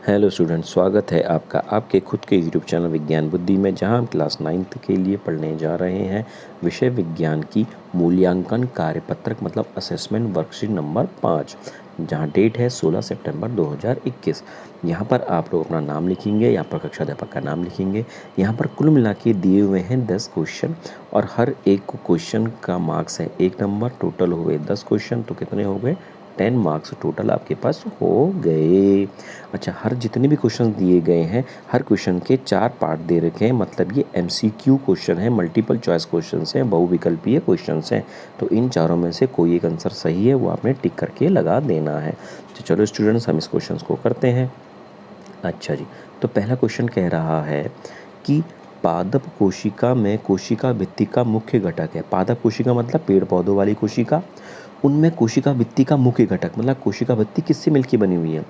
Hello student, स्वागत है आपका आपके खुद के यूट्यूब चैनल विज्ञान बुद्धि में, जहां हम क्लास 9th के लिए पढ़ने जा रहे हैं विषय विज्ञान की मूल्यांकन कार्यपत्रक मतलब असेसमेंट वर्कशीट नंबर 5, जहां डेट है 16 सितंबर 2021। यहां पर आप लोग अपना नाम लिखेंगे, यहाँ पर कक्षा अध्यापक का नाम लिखेंगे। यहाँ पर कुल मिला के दिए हुए हैं 10 क्वेश्चन और हर एक क्वेश्चन का मार्क्स है 1 नंबर। टोटल हुए 10 क्वेश्चन, तो कितने हो गए? 10 मार्क्स टोटल आपके पास हो गए। अच्छा, हर जितने भी क्वेश्चन दिए गए हैं, हर क्वेश्चन के 4 पार्ट दे रखे हैं, मतलब ये MCQ क्वेश्चन है, मल्टीपल चॉइस क्वेश्चन हैं, बहुविकल्पीय क्वेश्चन हैं। तो इन चारों में से कोई एक आंसर सही है, वो आपने टिक करके लगा देना है। तो चलो स्टूडेंट्स, हम इस क्वेश्चन को करते हैं। अच्छा जी, तो पहला क्वेश्चन कह रहा है कि पादप कोशिका में कोशिका भित्ति का मुख्य घटक है। पादप कोशिका मतलब पेड़ पौधों वाली कोशिका, उनमें कोशिका भित्ति का मुख्य घटक मतलब कोशिका भित्ति किससे मिलकर बनी हुई है?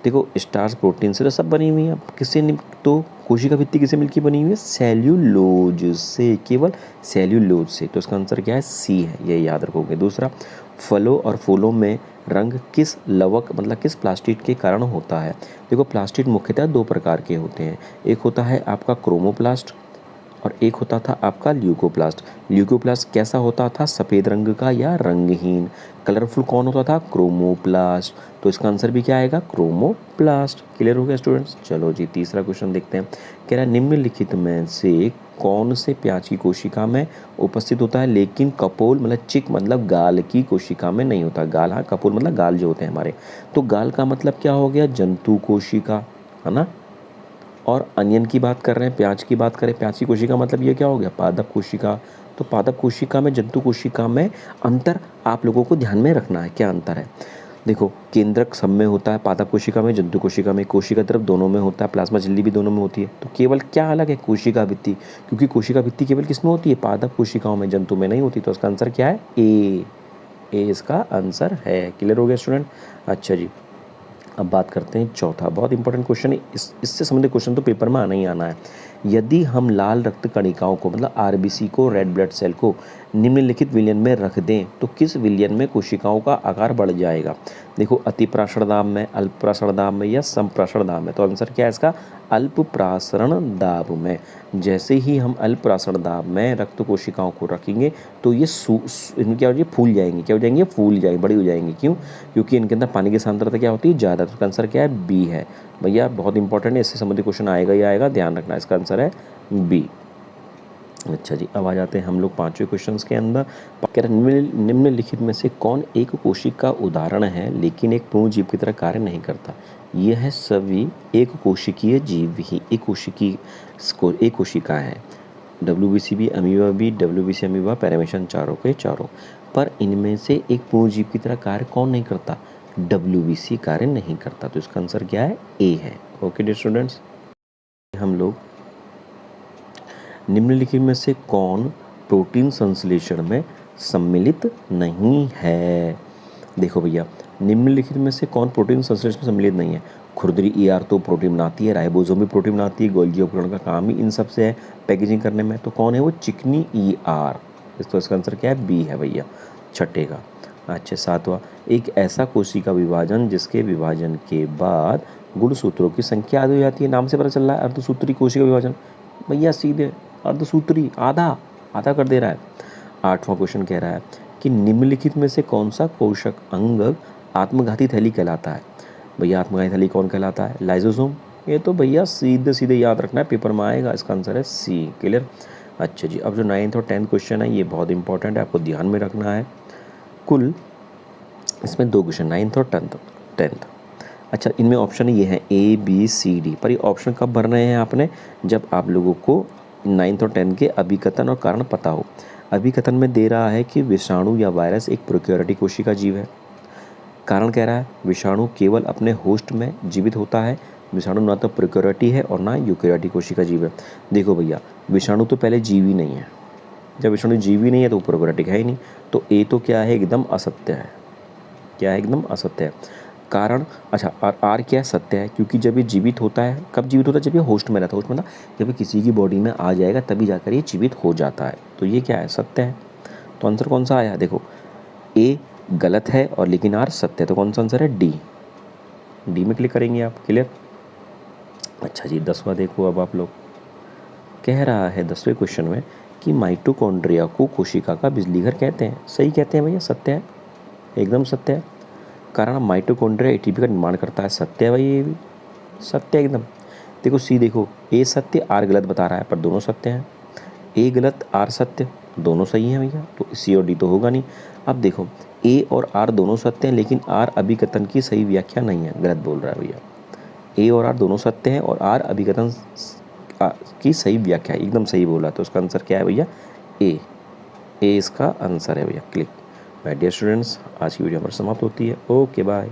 देखो, स्टार्च प्रोटीन से तो सब बनी हुई है, तो कोशिका भित्ति किससे मिलकर बनी हुई है? सेल्यूलोज से, केवल सेल्यूलोज से। तो इसका आंसर क्या है? सी है, ये याद रखोगे। दूसरा, फलों और फूलों में रंग किस लवक मतलब किस प्लास्टिड के कारण होता है? देखो, प्लास्टिड मुख्यतः 2 प्रकार के होते हैं। एक होता है आपका क्रोमोप्लास्ट और एक होता था आपका ल्यूकोप्लास्ट। ल्यूकोप्लास्ट कैसा होता था? सफ़ेद रंग का या रंगहीन। कलरफुल कौन होता था? क्रोमोप्लास्ट। तो इसका आंसर भी क्या आएगा? क्रोमोप्लास्ट। क्लियर हो गया स्टूडेंट्स? चलो जी, तीसरा क्वेश्चन देखते हैं। कह रहा है निम्नलिखित में से कौन से प्याज की कोशिका में उपस्थित होता है लेकिन कपोल मतलब चिक मतलब गाल की कोशिका में नहीं होता? गाल, हाँ, कपोल मतलब गाल जो होते हैं हमारे। तो गाल का मतलब क्या हो गया? जंतु कोशिका, है ना। और अनियन की बात कर रहे हैं, प्याज की बात करें, प्याज की कोशिका मतलब ये क्या हो गया? पादप कोशिका। तो पादप कोशिका में, जंतु कोशिका में अंतर आप लोगों को ध्यान में रखना है। क्या अंतर है? देखो, केंद्रक सब में होता है पादप कोशिका में, जंतु कोशिका में, कोशिका तरफ दोनों में होता है, प्लाज्मा झिल्ली भी दोनों में होती है। तो केवल क्या अलग है? कोशिका भित्ति, क्योंकि कोशिका भित्ति केवल किस में होती है? पादप कोशिकाओं में, जंतु में नहीं होती। तो इसका आंसर क्या है? ए इसका आंसर है। क्लियर हो गया स्टूडेंट? अच्छा जी, अब बात करते हैं चौथा, बहुत इंपॉर्टेंट क्वेश्चन है। इससे संबंधित क्वेश्चन तो पेपर में आना ही आना है। यदि हम लाल रक्त कणिकाओं को मतलब RBC को, रेड ब्लड सेल को निम्नलिखित विलयन में रख दें तो किस विलयन में कोशिकाओं का आकार बढ़ जाएगा? देखो, अति प्रासरण दाब में, अल्प प्रासरण दाब में या समप्रासरण दाब में? तो आंसर क्या है इसका? अल्प प्रासरण दाब में। जैसे ही हम अल्प प्रासरण दाब में रक्त कोशिकाओं को रखेंगे तो ये इनकी क्या हो जाएगी? फूल जाएंगी। क्या हो जाएंगी? फूल जाएंगी, बड़ी हो जाएंगी। क्यों? क्योंकि इनके अंदर पानी की सांद्रता क्या होती है? ज़्यादा। तो इसका आंसर क्या है? बी है। भैया बहुत इंपॉर्टेंट है, इससे संबंधित क्वेश्चन आएगा ही आएगा, ध्यान रखना। इसका आंसर है बी। अच्छा जी, अब आ जाते हैं हम लोग 5वें क्वेश्चन के अंदर। कह रहे निम्नलिखित में से कौन एक कोशिका उदाहरण है लेकिन एक पूर्ण जीव की तरह कार्य नहीं करता? यह है सभी एक कोशिकीय जीव ही एक कोशिका है। WBC भी, अमीबा भी, WBC अमीबा, पैरामीशियन, चारों के चारों। पर इनमें से एक पूर्ण जीव की तरह कार्य कौन नहीं करता? WBC कार्य नहीं करता। तो इसका आंसर क्या है? ए है। ओके डियर स्टूडेंट्स, हम लोग निम्नलिखित में से कौन प्रोटीन संश्लेषण में सम्मिलित नहीं है? देखो भैया, निम्नलिखित में से कौन प्रोटीन संश्लेषण में सम्मिलित नहीं है? खुरदरी ER तो प्रोटीन बनाती है, राइबोसोम भी प्रोटीन बनाती है, गोल्गी उपकरण का काम ही इन सब से है पैकेजिंग करने में। तो कौन है वो? चिकनी ER। तो इसका आंसर क्या है? बी है भैया, छठे का। अच्छा, 7वां, एक ऐसा कोशिका विभाजन जिसके विभाजन के बाद गुणसूत्रों की संख्या आधी हो जाती है। नाम से पता चल रहा है अर्धसूत्री कोशिका विभाजन। भैया सीधे अर्धसूत्री, आधा आधा कर दे रहा है। 8वां क्वेश्चन कह रहा है कि निम्नलिखित में से कौन सा कोशिक अंग आत्मघाती थैली कहलाता है? भैया आत्मघाती थैली कौन कहलाता है? लाइसोसोम। ये तो भैया सीधे सीधे याद रखना है, पेपर में आएगा। इसका आंसर है सी। क्लियर? अच्छा जी, अब जो 9th और 10th क्वेश्चन है ये बहुत इंपॉर्टेंट है, आपको ध्यान में रखना है। कुल इसमें 2 क्वेश्चन, 9th और 10th। अच्छा, इनमें ऑप्शन ये है ABCD, पर ये ऑप्शन कब भरना है आपने? जब आप लोगों को 9th और 10th के अभिकथन और कारण पता हो। अभिकथन में दे रहा है कि विषाणु या वायरस एक प्रोकैरियोटिक कोशिका जीव है। कारण कह रहा है विषाणु केवल अपने होस्ट में जीवित होता है। विषाणु ना तो प्रोकैरियोटिक है और ना यूकैरियोटिक कोशिका जीव है। देखो भैया, विषाणु तो पहले जीव ही नहीं है। जब विषाणु जीव ही नहीं है तो प्रोकैरियोटिक है ही नहीं। तो ए तो क्या है? एकदम असत्य है। क्या है? एकदम असत्य है। कारण, अच्छा, और आर क्या है? सत्य है, क्योंकि जब ये जीवित होता है, कब जीवित होता है? जब ये होस्ट में रहता है। होस्ट में ना, जब ये किसी की बॉडी में आ जाएगा तभी जाकर ये जीवित हो जाता है। तो ये क्या है? सत्य है। तो आंसर कौन सा आया? देखो, ए गलत है और लेकिन आर सत्य है। तो कौन सा आंसर है? डी। डी में क्लिक करेंगे आप। क्लियर? अच्छा जी, 10वां देखो अब आप लोग। कह रहा है 10वें क्वेश्चन में कि माइटोकॉन्ड्रिया को कोशिका का बिजली घर कहते हैं। सही कहते हैं भैया, सत्य है, एकदम सत्य है। कारण माइटोकॉन्ड्रिया एटीपी का निर्माण करता है, सत्य है भाई, ये भी सत्य है एकदम। देखो सी, देखो ए सत्य आर गलत बता रहा है, पर दोनों सत्य हैं। ए गलत आर सत्य, दोनों सही हैं भैया, तो सी और डी तो होगा नहीं। अब देखो ए और आर दोनों सत्य हैं, लेकिन आर अभिकथन की सही व्याख्या नहीं है, गलत बोल रहा है भैया। ए और आर दोनों सत्य हैं और आर अभिकथन की सही व्याख्या, एकदम सही बोला, तो उसका आंसर क्या है भैया, ए। ए इसका आंसर है भैया, क्लिक। माय डियर स्टूडेंट्स, आज की वीडियो हमारी समाप्त होती है। Okay bye.